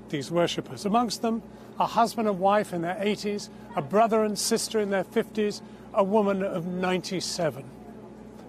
these worshippers. Amongst them, a husband and wife in their 80s, a brother and sister in their 50s, a woman of 97.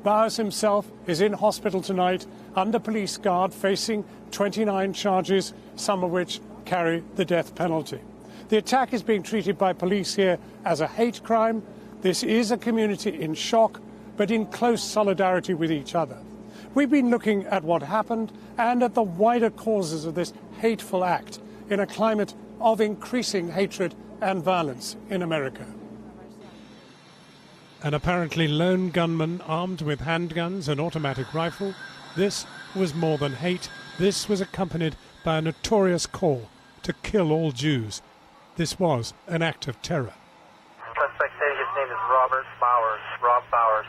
Bowers himself is in hospital tonight under police guard, facing 29 charges, some of which carry the death penalty. The attack is being treated by police here as a hate crime. This is a community in shock, but in close solidarity with each other. We've been looking at what happened and at the wider causes of this hateful act in a climate of increasing hatred and violence in America. An apparently lone gunman armed with handguns and automatic rifle. This was more than hate. This was accompanied by a notorious call to kill all Jews. This was an act of terror. Suspect said his name is Robert Bowers. Rob Bowers.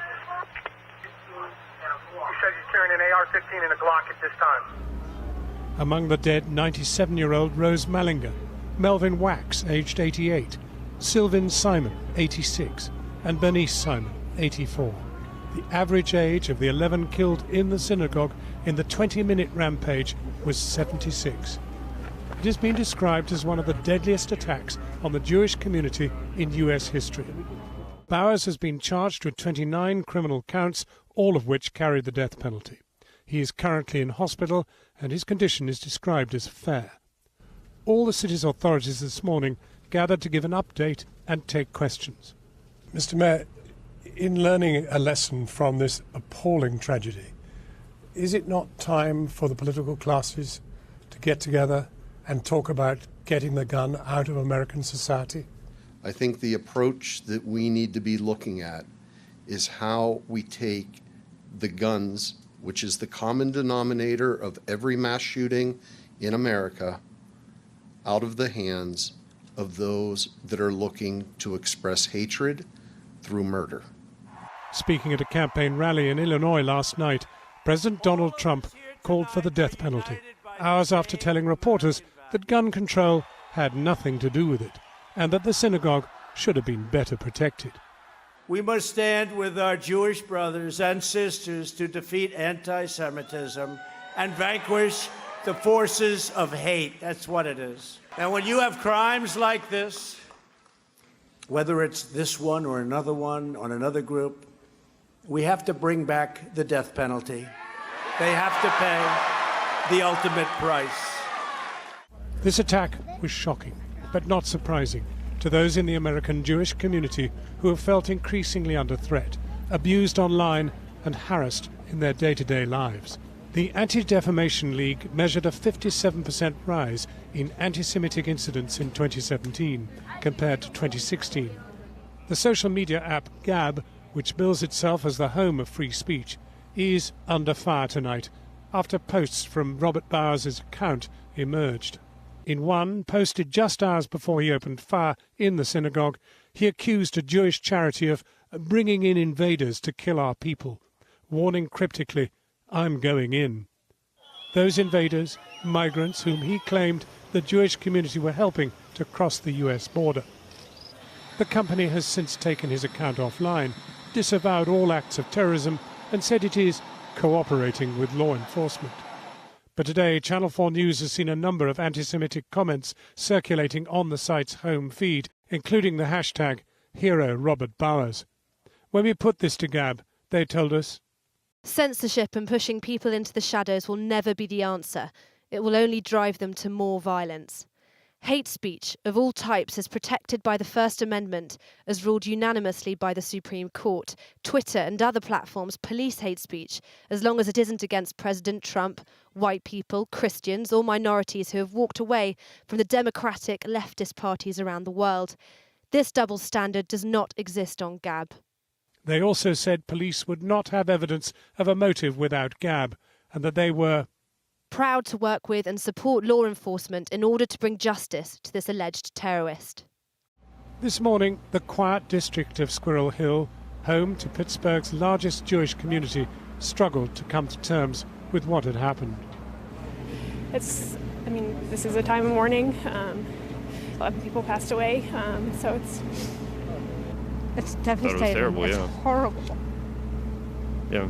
He says he's carrying an AR-15 and a Glock at this time. Among the dead, 97-year-old Rose Mallinger, Melvin Wax, aged 88, Sylvan Simon, 86, and Bernice Simon, 84. The average age of the 11 killed in the synagogue in the 20-minute rampage was 76. It has been described as one of the deadliest attacks on the Jewish community in U.S. history. Bowers has been charged with 29 criminal counts, all of which carry the death penalty. He is currently in hospital and his condition is described as fair. All the city's authorities this morning gathered to give an update and take questions. Mr. Mayor, in learning a lesson from this appalling tragedy, is it not time for the political classes to get together and talk about getting the gun out of American society? I think the approach that we need to be looking at is how we take the guns, which is the common denominator of every mass shooting in America, out of the hands of those that are looking to express hatred through murder. Speaking at a campaign rally in Illinois last night, President Donald Trump called for the death penalty, hours after telling reporters that gun control had nothing to do with it and that the synagogue should have been better protected. We must stand with our Jewish brothers and sisters to defeat anti-Semitism and vanquish the forces of hate. That's what it is. And when you have crimes like this, whether it's this one or another one on another group, we have to bring back the death penalty. They have to pay the ultimate price. This attack was shocking, but not surprising, to those in the American Jewish community who have felt increasingly under threat, abused online and harassed in their day-to-day lives. The Anti-Defamation League measured a 57% rise in anti-Semitic incidents in 2017 compared to 2016. The social media app Gab, which bills itself as the home of free speech, is under fire tonight after posts from Robert Bowers' account emerged. In one, posted just hours before he opened fire in the synagogue, he accused a Jewish charity of bringing in invaders to kill our people, warning cryptically, "I'm going in." Those invaders, migrants whom he claimed the Jewish community were helping to cross the US border. The company has since taken his account offline, disavowed all acts of terrorism, and said it is cooperating with law enforcement. But today, Channel 4 News has seen a number of anti-Semitic comments circulating on the site's home feed, including the hashtag #HeroRobertBowers. When we put this to Gab, they told us, "Censorship and pushing people into the shadows will never be the answer. It will only drive them to more violence. Hate speech of all types is protected by the First Amendment, as ruled unanimously by the Supreme Court. Twitter and other platforms police hate speech as long as it isn't against President Trump, white people, Christians or minorities who have walked away from the democratic leftist parties around the world. This double standard does not exist on Gab." They also said police would not have evidence of a motive without Gab, and that they were proud to work with and support law enforcement in order to bring justice to this alleged terrorist. This morning, the quiet district of Squirrel Hill, home to Pittsburgh's largest Jewish community, struggled to come to terms with what had happened. This is a time of mourning. 11 people passed away, so it's devastating. Thought it was terrible, it's horrible. Yeah.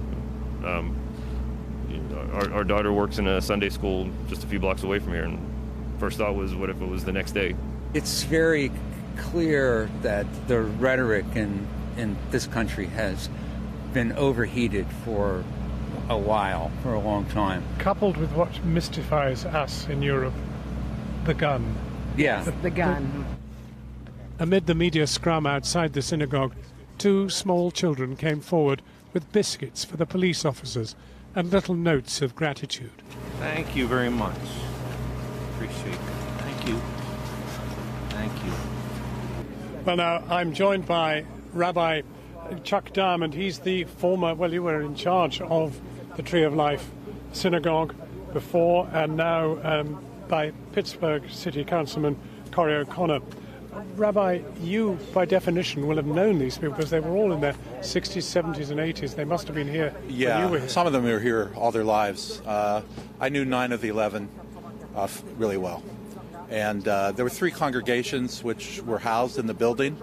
Our daughter works in a Sunday school just a few blocks away from here, and first thought was, what if it was the next day? It's very clear that the rhetoric in this country has been overheated for a while, for a long time. Coupled with what mystifies us in Europe, the gun. Yeah. The gun. Amid the media scrum outside the synagogue, 2 small children came forward with biscuits for the police officers and little notes of gratitude. Thank you very much. Appreciate it. Thank you. Thank you. Well, now, I'm joined by Rabbi Chuck Diamond. He's the former, well, you were in charge of the Tree of Life Synagogue before, and now by Pittsburgh City Councilman Corey O'Connor. Rabbi, you, by definition, will have known these people because they were all in their 60s, 70s, and 80s. They must have been here when you were here. Some of them were here all their lives. I knew 9 of the 11 really well. And there were 3 congregations which were housed in the building,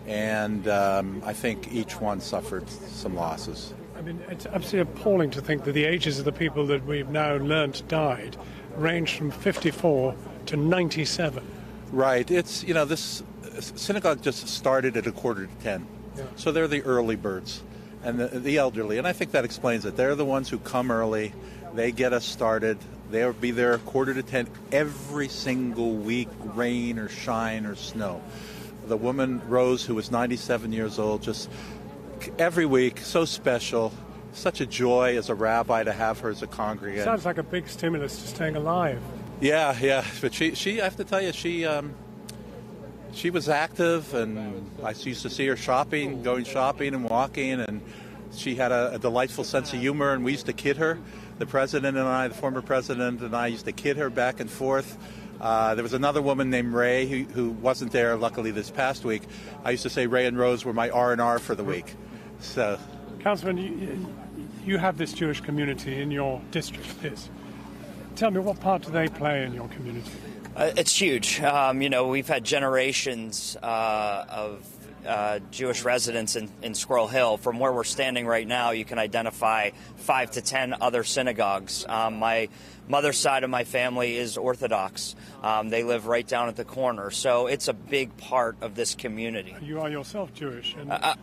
and I think each one suffered some losses. I mean, it's absolutely appalling to think that the ages of the people that we've now learnt died range from 54 to 97. Right. It's, this synagogue just started at 9:45. Yeah. So they're the early birds and the elderly. And I think that explains it. They're the ones who come early. They get us started. They'll be there 9:45 every single week, rain or shine or snow. The woman, Rose, who was 97 years old, just every week, so special. Such a joy as a rabbi to have her as a congregant. Sounds like a big stimulus to staying alive. Yeah, but she I have to tell you, she was active, and I used to see her going shopping and walking, and she had a delightful sense of humor, and we used to kid her. The president and I, the former president and I, used to kid her back and forth. There was another woman named Ray who wasn't there, luckily, this past week. I used to say Ray and Rose were my R&R for the week. So, Councilman, you have this Jewish community in your district. Tell me, what part do they play in your community? It's huge. We've had generations of Jewish residents in Squirrel Hill. From where we're standing right now, you can identify 5 to 10 other synagogues. My mother's side of my family is Orthodox. They live right down at the corner. So it's a big part of this community. You are yourself Jewish. And I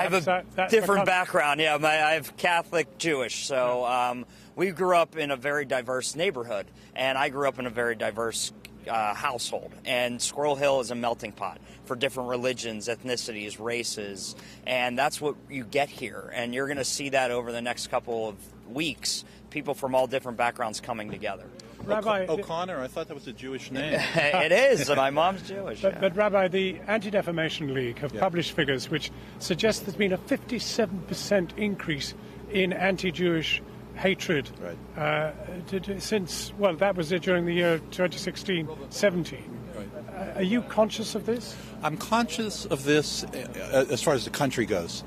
have a different background. Yeah, I have Catholic Jewish. So we grew up in a very diverse neighborhood, and I grew up in a very diverse household. And Squirrel Hill is a melting pot for different religions, ethnicities, races, and that's what you get here. And you're going to see that over the next couple of weeks, people from all different backgrounds coming together. Rabbi O'Connor, I thought that was a Jewish name. It is, and my mom's Jewish. But Rabbi, the Anti-Defamation League have published figures which suggest there's been a 57% increase in anti-Jewish hatred since, well, that was it during the year 2016-17. Right. Are you conscious of this? I'm conscious of this as far as the country goes.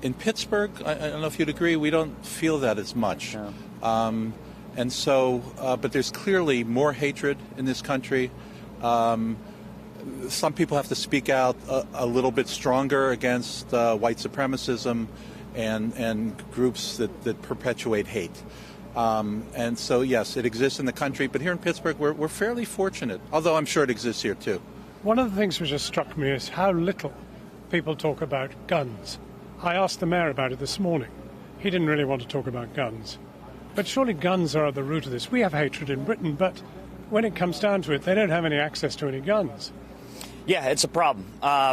In Pittsburgh, I don't know if you'd agree, we don't feel that as much. No. And so, but there's clearly more hatred in this country. Some people have to speak out a little bit stronger against white supremacism and groups that perpetuate hate. And so, yes, it exists in the country, but here in Pittsburgh, we're fairly fortunate, although I'm sure it exists here too. One of the things which has struck me is how little people talk about guns. I asked the mayor about it this morning. He didn't really want to talk about guns. But surely guns are at the root of this. We have hatred in Britain, but when it comes down to it, they don't have any access to any guns. Yeah, it's a problem.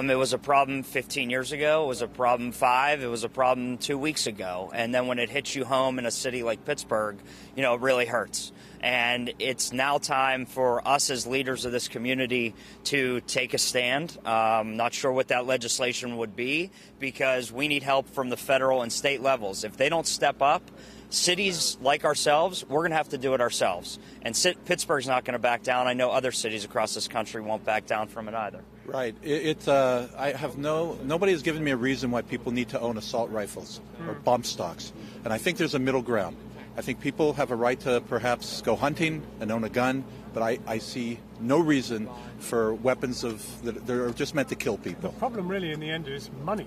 It was a problem 15 years ago. It was a problem 5. It was a problem 2 weeks ago. And then when it hits you home in a city like Pittsburgh, it really hurts. And it's now time for us as leaders of this community to take a stand. Not sure what that legislation would be, because we need help from the federal and state levels. If they don't step up, cities like ourselves, we're going to have to do it ourselves. And Pittsburgh's not going to back down. I know other cities across this country won't back down from it either. Right. I have nobody has given me a reason why people need to own assault rifles or bump stocks. And I think there's a middle ground. I think people have a right to perhaps go hunting and own a gun, but I see no reason for weapons that are just meant to kill people. The problem really in the end is money.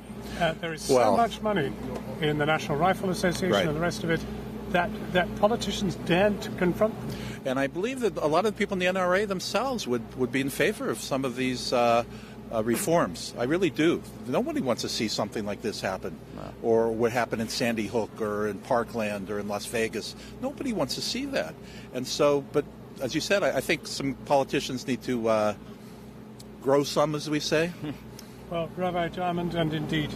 There is so much money in the National Rifle Association and the rest of it that politicians daren't confront them. And I believe that a lot of the people in the NRA themselves would be in favor of some of these reforms. I really do. Nobody wants to see something like this happen, or what happened in Sandy Hook or in Parkland or in Las Vegas. Nobody wants to see that. And so, but as you said, I think some politicians need to grow some, as we say. Well, Rabbi Diamond and indeed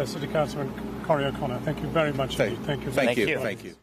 City Councilman Corey O'Connor, thank you very much. Thank you. Thank you.